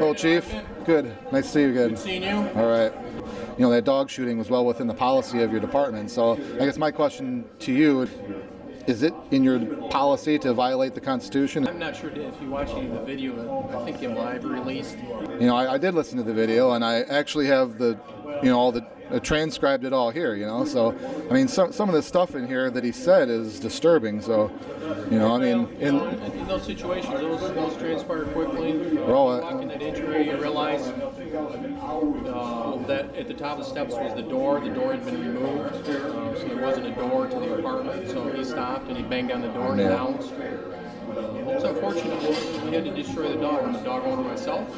Hello, Chief. Good. Nice to see you again. Good seeing you. All right. You know, that dog shooting was well within the policy of your department. So I guess my question to you, is it in your policy to violate the Constitution? I'm not sure if you watch any of the video. I think in live released. You know, I did listen to the video, and I actually have the, you know, all the transcribed it all here, you know. So, I mean, some of the stuff in here that he said is disturbing. So, you know, I mean, in those situations, those transpire quickly. Well, walking that entry, you realize that at the top of the steps was the door. The door had been removed, so there wasn't a door to the apartment. So he stopped and he banged on the door and announced. It's unfortunate we had to destroy the dog. I'm a dog owner myself.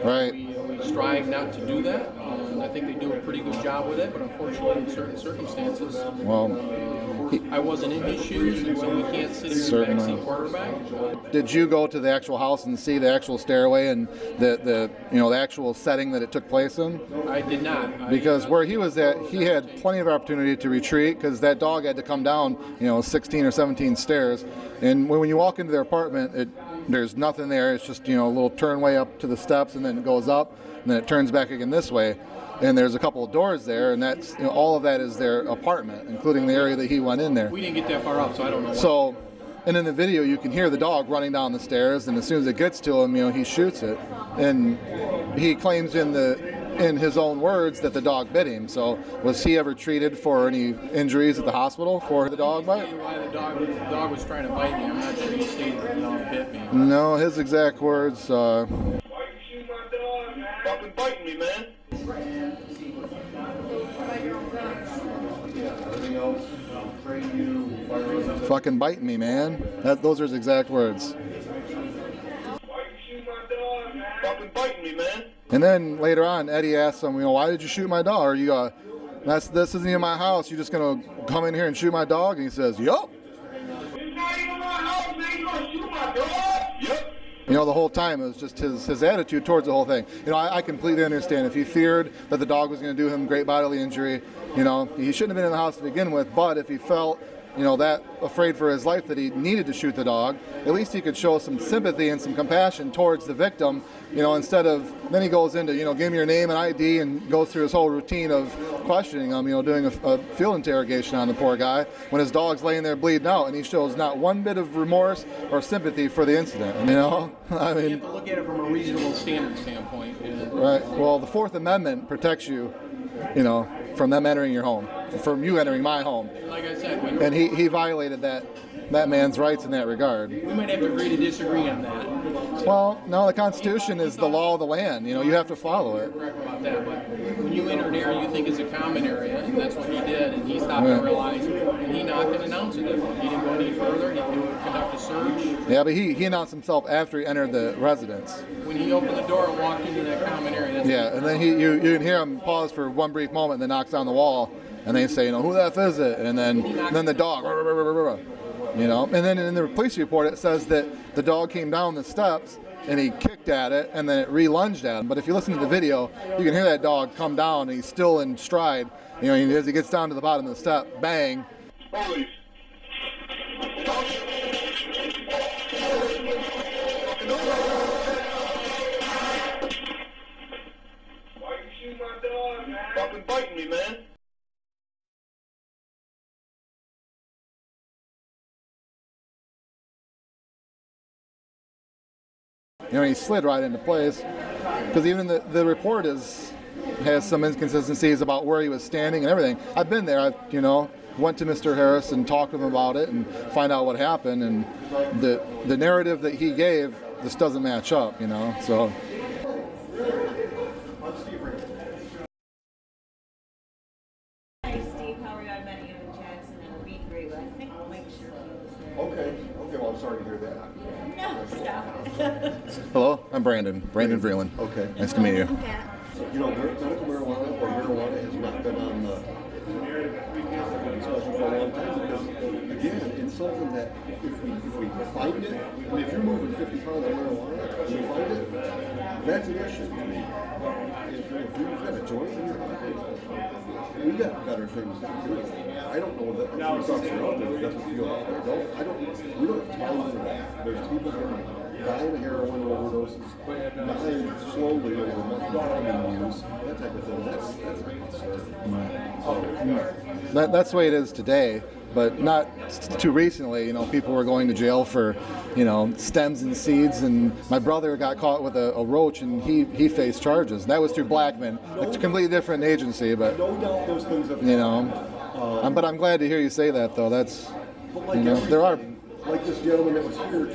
Right. We strive not to do that. I think they do a pretty good job with it, but unfortunately in certain circumstances, I wasn't in his shoes, and so we can't sit here and backseat quarterback. Did you go to the actual house and see the actual stairway and the you know, the actual setting that it took place in? I did not. Because where he was at, he had plenty of opportunity to retreat because that dog had to come down, you know, 16 or 17 stairs. And when you walk into their apartment, there's nothing there. It's just, you know, a little turnway up to the steps, and then it goes up, and then it turns back again this way. And there's a couple of doors there, and that's, you know, all of that is their apartment, including the area that he went in there. We didn't get that far up, so I don't know. So, and in the video, you can hear the dog running down the stairs, and as soon as it gets to him, you know, he shoots it. And he claims in his own words that the dog bit him. So, was he ever treated for any injuries at the hospital for the dog bite? Why the dog was trying to bite me? I'm not sure he stated that the dog bit me. No, his exact words. Why you shoot my dog, man? Fucking biting me, man. Fucking biting me, man. Those are his exact words. Why you shoot my dog, man? Fucking biting me, man. And then later on, Eddie asks him, you know, why did you shoot my dog? Or you go, this isn't even my house. You just gonna come in here and shoot my dog? And he says, yup. It's not even my house, man. You gonna shoot my dog? Yep. You know, the whole time it was just his attitude towards the whole thing. You know, I completely understand. If he feared that the dog was going to do him great bodily injury, you know, he shouldn't have been in the house to begin with. But if he felt, you know, that afraid for his life that he needed to shoot the dog, at least he could show some sympathy and some compassion towards the victim, you know, instead of, then he goes into, you know, give me your name and ID and goes through his whole routine of questioning him, you know, doing a field interrogation on the poor guy when his dog's laying there bleeding out, and he shows not one bit of remorse or sympathy for the incident, you know? I mean, you have to look at it from a reasonable standpoint. Right. Well, the Fourth Amendment protects you, you know, from them entering your home, from you entering my home. Like I said, and he violated that man's rights in that regard. We might have to agree to disagree on that. Well, no, the Constitution is the law of the land. You know, you have to follow it. Correct about that, but when you enter an area you think is a common area, and that's what he did, and he stopped and realized, and he knocked and announced it. He didn't go any further. He didn't conduct a search. Yeah, but he announced himself after he entered the residence. When he opened the door and walked into that common area. Yeah, and then you can hear him pause for one brief moment, and then knocks on the wall, and they say, you know, who the F is it? And then the dog, you know. And then in the police report it says that the dog came down the steps and he kicked at it and then it re-lunged at him. But if you listen to the video, you can hear that dog come down and he's still in stride. You know, as he gets down to the bottom of the step, bang. Police. Why you shoot my dog, man? Fucking biting me, man. You know, he slid right into place because even the report has some inconsistencies about where he was standing and everything. I've been there. I went to Mr. Harris and talked to him about it and find out what happened. And the narrative that he gave just doesn't match up. You know, so. Hi, Steve. How are you? I met you in Jackson and Reed Grade. I think Mike Shirley was there. Okay. Well, I'm sorry to hear that. No, stop. Hello, I'm Brandon Vreeland. Okay. Nice to meet you. You know, medical marijuana or marijuana has not been on the topic of discussion for a long time because, again, it's something that if we find it, I mean, if you're moving 50 pounds of marijuana and you find it, that's an issue to me. If you've got a joint in your pocket, we got better things to do. I don't know that police officer out there that's what you feel out there. We don't have time for that. There's people getting dying of heroin overdoses, dying slowly over methamphetamine use, that type of thing. That's That's the way it is today, but not too recently. You know, people were going to jail for, you know, stems and seeds, and my brother got caught with a roach, and he faced charges. That was through Blackman, a completely different agency, but no doubt those things have, you know. But I'm glad to hear you say that, though. That's, you know, there are. Like this gentleman that was here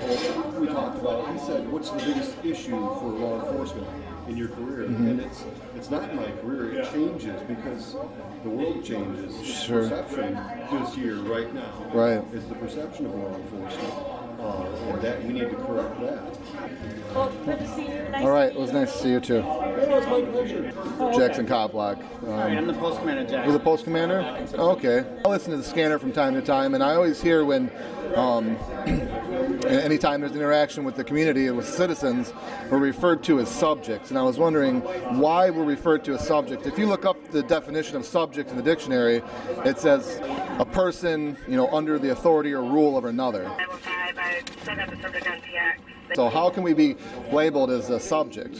we talked about, he said, what's the biggest issue for law enforcement in your career? And it's not my career, it changes because the world changes. It's Sure. perception this year, right now. Right. It's the perception of law enforcement. And that we need to correct that. Well, good to see you. Nice All right, to it was meet you. nice to see you too. Yeah, it's my pleasure. Jackson Coplock. All right, I'm the post commander, Jack. You're the post commander? Okay. I listen to the scanner from time to time, and I always hear when, anytime there's interaction with the community and with citizens, we're referred to as subjects. And I was wondering why we're referred to as subjects. If you look up the definition of subject in the dictionary, it says a person, you know, under the authority or rule of another. I set up a subject on TX. So how can we be labeled as a subject?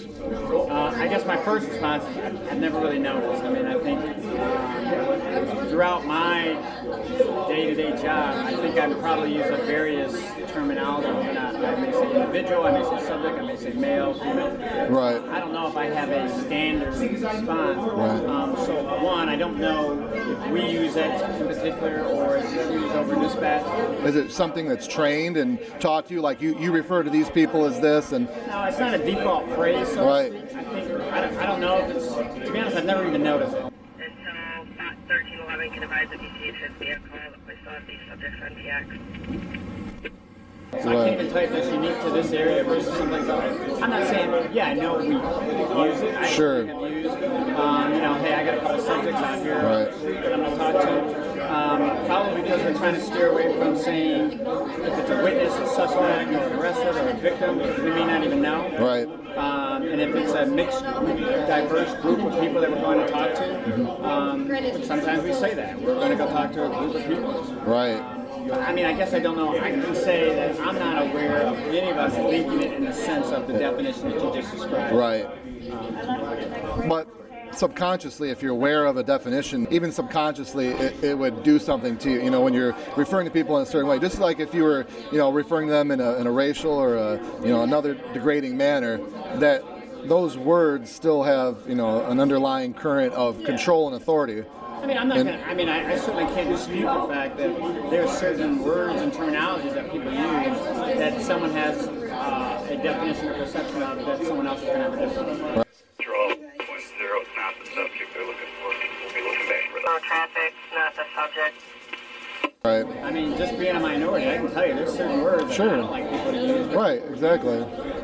I guess my first response is I've never really noticed. I mean, I think throughout my day-to-day job, I think I probably use a various terminology. I may say individual, I may say subject, I may say male, female. Right. I don't know if I have a standard response. Right. So one, I don't know if we use it in particular or is it used over dispatch. Is it something that's trained and taught you, like you refer to these people as this, and No, it's not a default phrase. So Right. to speak. I don't know if it's, to be honest, I've never even noticed it. Until 1311 can advise if you see his vehicle. We still have these subjects on TX. So I can't even tell you if that's unique to this area versus someplace else. I'm not saying, yeah, I know we use it. I Sure. have used, you know, hey, I got a couple subjects out here Right. that I'm going to talk to. Probably because we're trying to steer away from saying if it's a witness, a suspect, or an arrested, or a victim, we may not even know. right. And if it's a mixed, diverse group of people that we're going to talk to, sometimes we say that. We're going to go talk to a group of people. Right. I mean, I guess I don't know. I can say that I'm not aware of any of us linking it in the sense of the definition that you just described. Right. But subconsciously, if you're aware of a definition, even subconsciously, it would do something to you. You know, when you're referring to people in a certain way, just like if you were, you know, referring to them in a racial or another degrading manner, that those words still have, you know, an underlying current of control and authority. I mean, I'm not gonna, I mean, I certainly can't dispute the fact that there are certain words and terminologies that people use that someone has a definition or perception of that someone else is going to have a different. Control 1-0 is not the subject they're looking for. We'll be looking back for that. No traffic, not the subject. Right. I mean, just being a minority, I can tell you there's certain words that Sure. I don't like people to use Right. Exactly.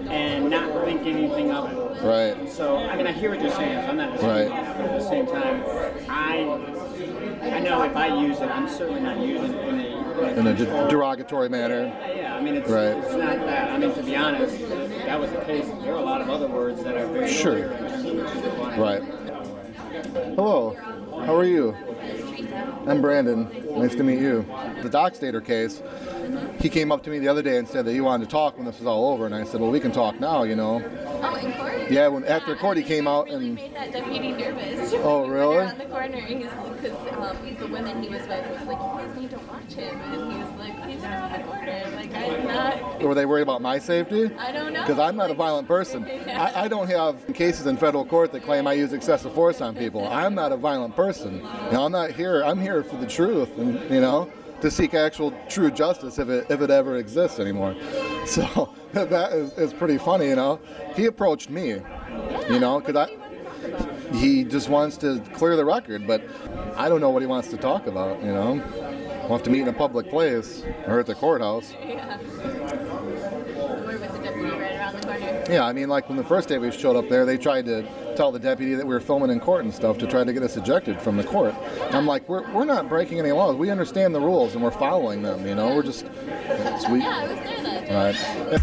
and not think anything of it. Right. So, I mean, I hear what you're saying, so I'm not disputing that, but at the same time, I know if I use it, I'm certainly not using it In a derogatory manner. Yeah, I mean, it's, Right. it's not that. I mean, to be honest, if that was the case, there are a lot of other words that are very Sure. clear in terms of what you define. Right. Hello. How are you? I'm Brandon. Nice to meet you. The Doc Stater case, he came up to me the other day and said that he wanted to talk when this was all over, and I said, well, we can talk now, you know. Oh, in court? Yeah, when after court he came out really and... made that deputy nervous. Oh, really? Around the corner, because the woman he was with was like, you guys need to watch him, and he was like, he's around the corner. Like, I'm not. Were they worried about my safety? I don't know. Because I'm not a violent person. Yeah. I don't have cases in federal court that claim I use excessive force on people. I'm not a violent person. You know, I'm here for the truth, and you know, to seek actual true justice if it ever exists anymore. So that is pretty funny, you know. He approached me, you know, because he just wants to clear the record, but I don't know what he wants to talk about, you know. We'll have to meet in a public place or at the courthouse. Yeah. We're with the deputy right around the corner. Yeah, I mean, like when the first day we showed up there, they tried to tell the deputy that we were filming in court and stuff to try to get us ejected from the court. And I'm like, we're not breaking any laws. We understand the rules and we're following them, you know. We're just, Yeah, I was there that day. right.